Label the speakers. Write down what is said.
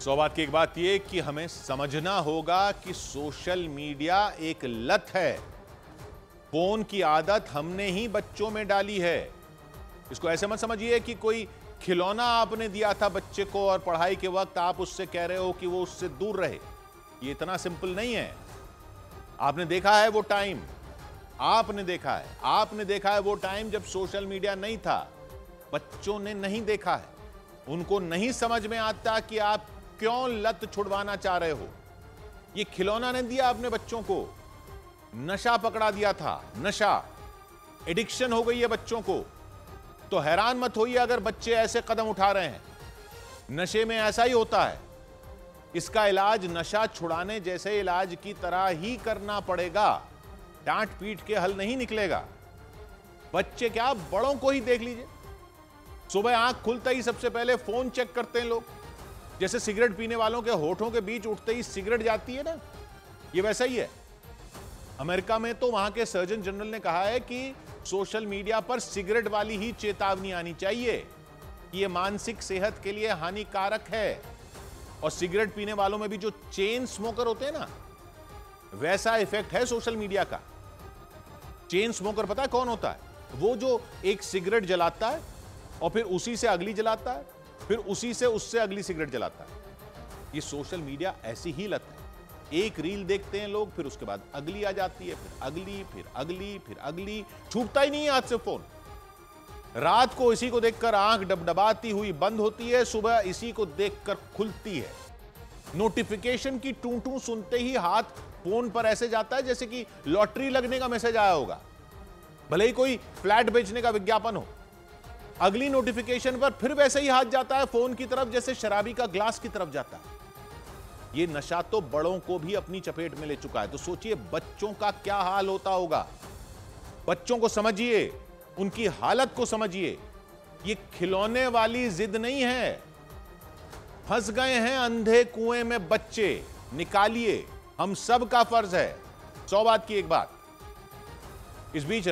Speaker 1: सौ बात की एक बात यह कि हमें समझना होगा कि सोशल मीडिया एक लत है। फोन की आदत हमने ही बच्चों में डाली है। इसको ऐसे मत समझिए कि कोई खिलौना आपने दिया था बच्चे को और पढ़ाई के वक्त आप उससे कह रहे हो कि वो उससे दूर रहे। ये इतना सिंपल नहीं है। आपने देखा है वो टाइम, आपने देखा है वो टाइम जब सोशल मीडिया नहीं था। बच्चों ने नहीं देखा है, उनको नहीं समझ में आता कि आप क्यों लत छुड़वाना चाह रहे हो। ये खिलौना नहीं दिया आपने बच्चों को, नशा पकड़ा दिया था। नशा एडिक्शन हो गई है बच्चों को। तो हैरान मत होइए अगर बच्चे ऐसे कदम उठा रहे हैं। नशे में ऐसा ही होता है। इसका इलाज नशा छुड़ाने जैसे इलाज की तरह ही करना पड़ेगा। डांट पीट के हल नहीं निकलेगा। बच्चे क्या, बड़ों को ही देख लीजिए। सुबह आंख खुलते ही सबसे पहले फोन चेक करते हैं लोग। जैसे सिगरेट पीने वालों के होठों के बीच उठते ही सिगरेट जाती है ना, ये वैसा ही है। अमेरिका में तो वहां के सर्जन जनरल ने कहा है कि सोशल मीडिया पर सिगरेट वाली ही चेतावनी आनी चाहिए कि यह मानसिक सेहत के लिए हानिकारक है। और सिगरेट पीने वालों में भी जो चेन स्मोकर होते हैं ना, वैसा इफेक्ट है सोशल मीडिया का। चेन स्मोकर पता है कौन होता है? वो जो एक सिगरेट जलाता है और फिर उसी से अगली जलाता है, फिर उसी से उससे अगली सिगरेट जलाता है। ये सोशल मीडिया ऐसी ही लत है। एक रील देखते हैं लोग, फिर उसके बाद अगली आ जाती है, फिर अगली, फिर अगली, फिर अगली। छूटता ही नहीं है हाथ से फोन। रात को इसी को देखकर आंख डबडबाती हुई बंद होती है, सुबह इसी को देखकर खुलती है। नोटिफिकेशन की टू टू सुनते ही हाथ फोन पर ऐसे जाता है जैसे कि लॉटरी लगने का मैसेज आया होगा, भले ही कोई फ्लैट बेचने का विज्ञापन हो। अगली नोटिफिकेशन पर फिर वैसे ही हाथ जाता है फोन की तरफ जैसे शराबी का ग्लास की तरफ जाता है। ये नशा तो बड़ों को भी अपनी चपेट में ले चुका है। तो सोचिए बच्चों का क्या हाल होता होगा। बच्चों को समझिए, उनकी हालत को समझिए। ये खिलौने वाली जिद नहीं है। फंस गए हैं अंधे कुएं में बच्चे, निकालिए। हम सब का फर्ज है। 100 बात की एक बात। इस बीच